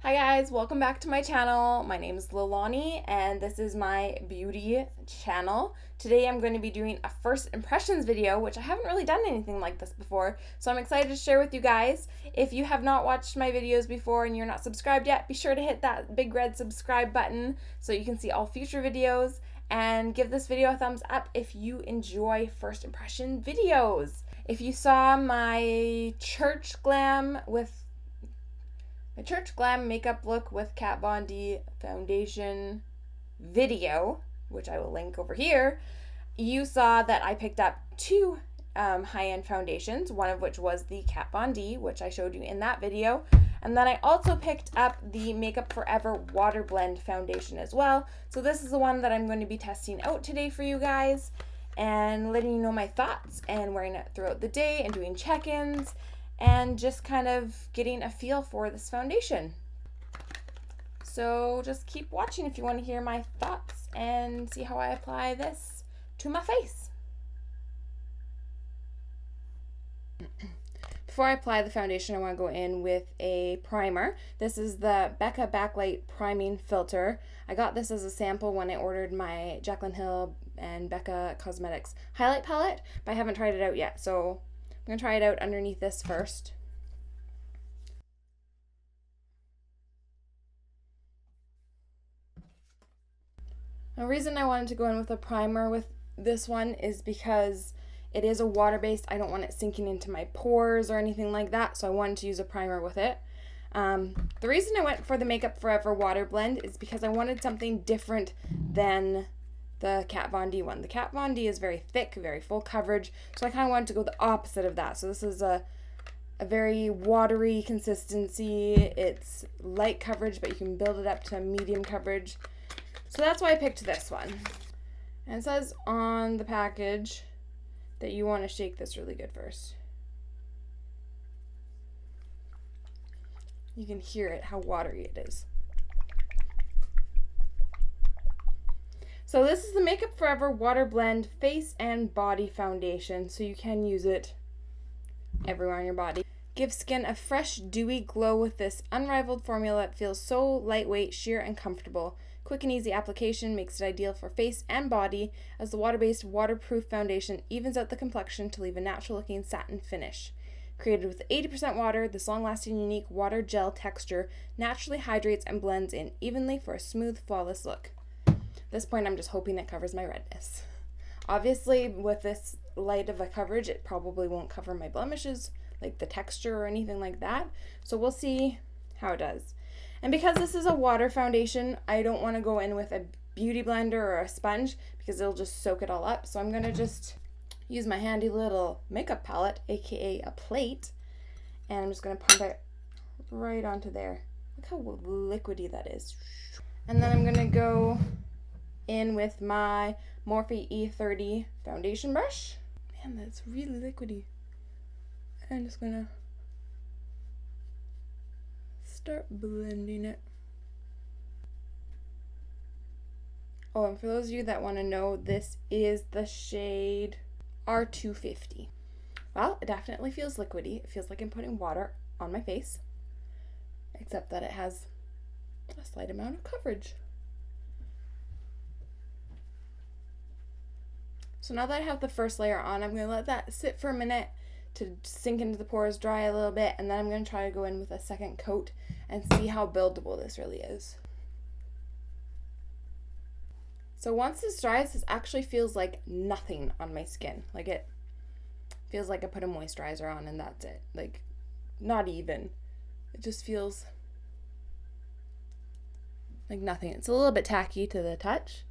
Hi guys, welcome back to my channel. My name is Lilani and this is my beauty channel. Today I'm going to be doing a first impressions video, which I haven't really done anything like this before, so I'm excited to share with you guys. If you have not watched my videos before and you're not subscribed yet, be sure to hit that big red subscribe button so you can see all future videos, and give this video a thumbs up if you enjoy first impression videos. If you saw my church glam makeup look with Kat Von D foundation video, which I will link over here, you saw that I picked up two high-end foundations, one of which was the Kat Von D, which I showed you in that video. And then I also picked up the Makeup Forever Water Blend foundation as well. So this is the one that I'm going to be testing out today for you guys and letting you know my thoughts and wearing it throughout the day and doing check-ins and just kind of getting a feel for this foundation. So just keep watching if you want to hear my thoughts and see how I apply this to my face. Before I apply the foundation, I want to go in with a primer. This is the Becca Backlight Priming Filter. I got this as a sample when I ordered my Jaclyn Hill and Becca Cosmetics highlight palette, but I haven't tried it out yet, so I'm going to try it out underneath this first. The reason I wanted to go in with a primer with this one is because it is a water-based. I don't want it sinking into my pores or anything like that, so I wanted to use a primer with it. The reason I went for the Makeup Forever Water Blend is because I wanted something different than the Kat Von D one. The Kat Von D is very thick, very full coverage, so I kind of wanted to go the opposite of that. So this is a very watery consistency. It's light coverage, but you can build it up to medium coverage. So that's why I picked this one. And it says on the package that you want to shake this really good first. You can hear it, how watery it is. So this is the Makeup Forever Water Blend Face and Body Foundation, so you can use it everywhere on your body. Give skin a fresh, dewy glow with this unrivaled formula that feels so lightweight, sheer, and comfortable. Quick and easy application makes it ideal for face and body, as the water-based waterproof foundation evens out the complexion to leave a natural-looking satin finish. Created with 80% water, this long-lasting, unique water gel texture naturally hydrates and blends in evenly for a smooth, flawless look. At this point, I'm just hoping it covers my redness. Obviously, with this light of a coverage, it probably won't cover my blemishes, like the texture or anything like that. So we'll see how it does. And because this is a water foundation, I don't want to go in with a beauty blender or a sponge because it'll just soak it all up. So I'm going to just use my handy little makeup palette, aka a plate, and I'm just going to pump it right onto there. Look how liquidy that is. And then I'm going to go in with my Morphe E30 foundation brush. Man, that's really liquidy. I'm just going to start blending it. Oh, and for those of you that want to know, this is the shade R250. Well, it definitely feels liquidy. It feels like I'm putting water on my face, except that it has a slight amount of coverage. So now that I have the first layer on, I'm going to let that sit for a minute to sink into the pores, dry a little bit, and then I'm going to try to go in with a second coat and see how buildable this really is. So once this dries, this actually feels like nothing on my skin. Like, it feels like I put a moisturizer on and that's it. Like, not even. It just feels like nothing. It's a little bit tacky to the touch,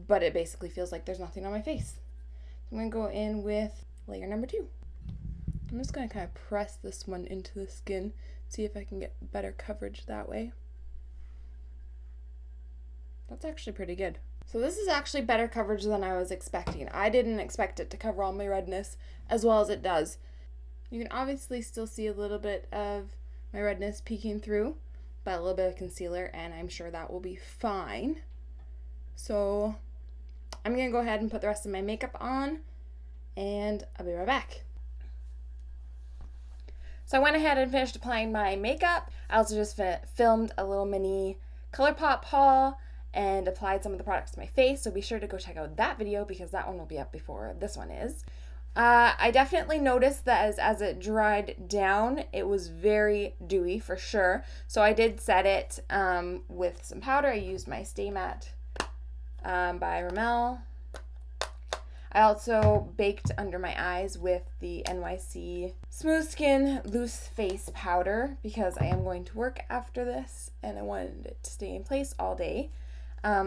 but it basically feels like there's nothing on my face. So I'm going to go in with layer number 2. I'm just going to kind of press this one into the skin, see if I can get better coverage that way. That's actually pretty good. So this is actually better coverage than I was expecting. I didn't expect it to cover all my redness as well as it does. You can obviously still see a little bit of my redness peeking through, but a little bit of concealer, and I'm sure that will be fine. So I'm going to go ahead and put the rest of my makeup on, and I'll be right back. So I went ahead and finished applying my makeup. I also just filmed a little mini ColourPop haul and applied some of the products to my face. So be sure to go check out that video because that one will be up before this one is. I definitely noticed that as it dried down, it was very dewy for sure. So I did set it with some powder. I used my Stay Matte by Rimmel. I also baked under my eyes with the NYC Smooth Skin Loose Face Powder because I am going to work after this and I wanted it to stay in place all day.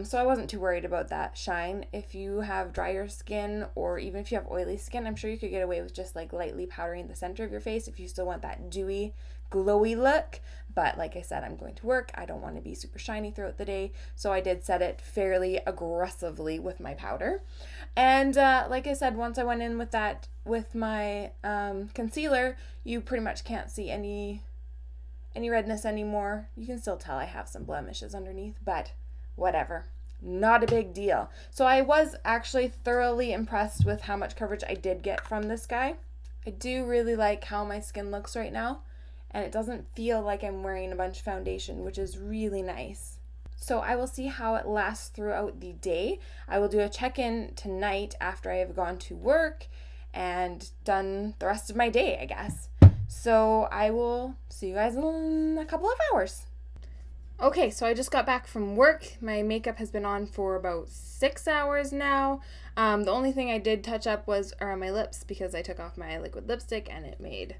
So I wasn't too worried about that shine. If you have drier skin or even if you have oily skin, I'm sure you could get away with just like lightly powdering the center of your face if you still want that dewy, glowy look. But like I said, I'm going to work. I don't want to be super shiny throughout the day. So I did set it fairly aggressively with my powder. And like I said, once I went in with that, with my concealer, you pretty much can't see any redness anymore. You can still tell I have some blemishes underneath, but whatever, not a big deal. So I was actually thoroughly impressed with how much coverage I did get from this guy. I do really like how my skin looks right now, and it doesn't feel like I'm wearing a bunch of foundation, which is really nice. So I will see how it lasts throughout the day. I will do a check-in tonight after I have gone to work and done the rest of my day, I guess. So I will see you guys in a couple of hours. Okay, so I just got back from work. My makeup has been on for about 6 hours now. The only thing I did touch up was around my lips because I took off my liquid lipstick and it made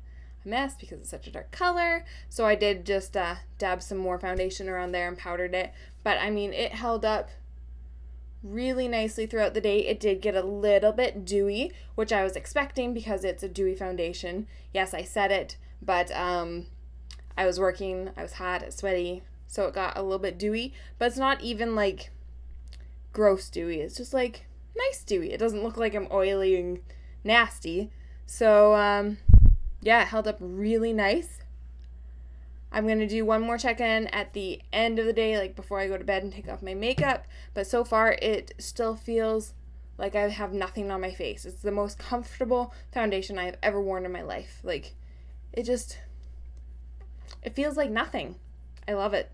a mess because it's such a dark color. So I did just dab some more foundation around there and powdered it. But I mean, it held up really nicely throughout the day. It did get a little bit dewy, which I was expecting because it's a dewy foundation. Yes, I said it, but I was working, I was hot, sweaty, so it got a little bit dewy, but it's not even like gross dewy. It's just like nice dewy. It doesn't look like I'm oily and nasty. So yeah, it held up really nice. I'm going to do one more check-in at the end of the day, like before I go to bed and take off my makeup. But so far, it still feels like I have nothing on my face. It's the most comfortable foundation I've ever worn in my life. Like, it feels like nothing. I love it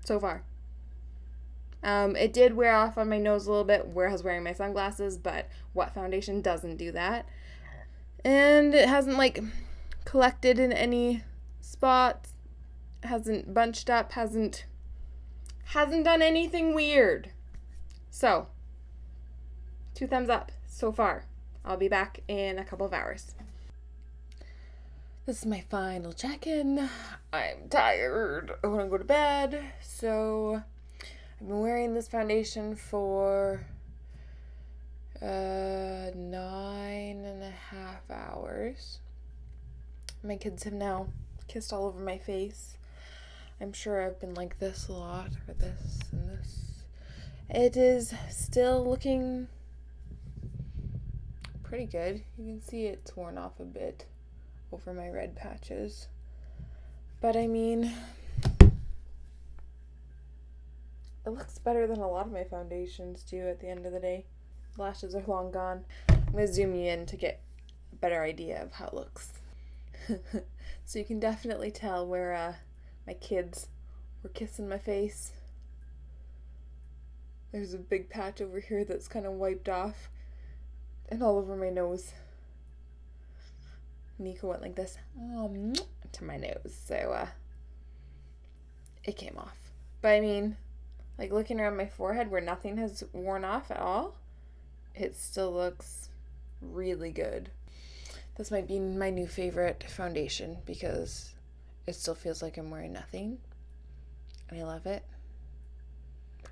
so far. It did wear off on my nose a little bit where I was wearing my sunglasses, but what foundation doesn't do that? And it hasn't like collected in any spots, hasn't bunched up, hasn't done anything weird. So, 2 thumbs up so far. I'll be back in a couple of hours. This is my final check-in. I'm tired. I want to go to bed. So I've been wearing this foundation for 9.5 hours. My kids have now kissed all over my face. I'm sure I've been like this a lot, or this and this. It is still looking pretty good. You can see it's worn off a bit over my red patches. But I mean, it looks better than a lot of my foundations do at the end of the day. Lashes are long gone. I'm going to zoom you in to get a better idea of how it looks. So you can definitely tell where my kids were kissing my face. There's a big patch over here that's kind of wiped off and all over my nose. Nico went like this to my nose, so it came off. But I mean, like looking around my forehead where nothing has worn off at all, it still looks really good. This might be my new favorite foundation because it still feels like I'm wearing nothing, and I love it.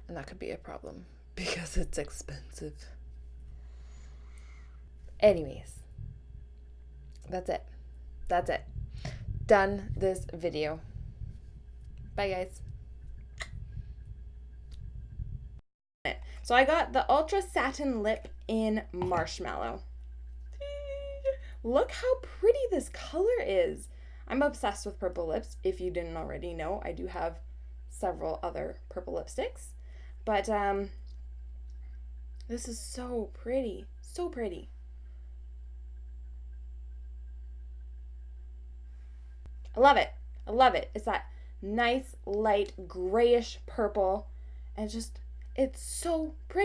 And that could be a problem because it's expensive. Anyways, that's it. Done this video. Bye, guys. So I got the Ultra Satin Lip in Marshmallow. Look how pretty this color is. I'm obsessed with purple lips. If you didn't already know, I do have several other purple lipsticks. But this is so pretty. So pretty. I love it. I love it. It's that nice, light, grayish purple. And it's so pretty.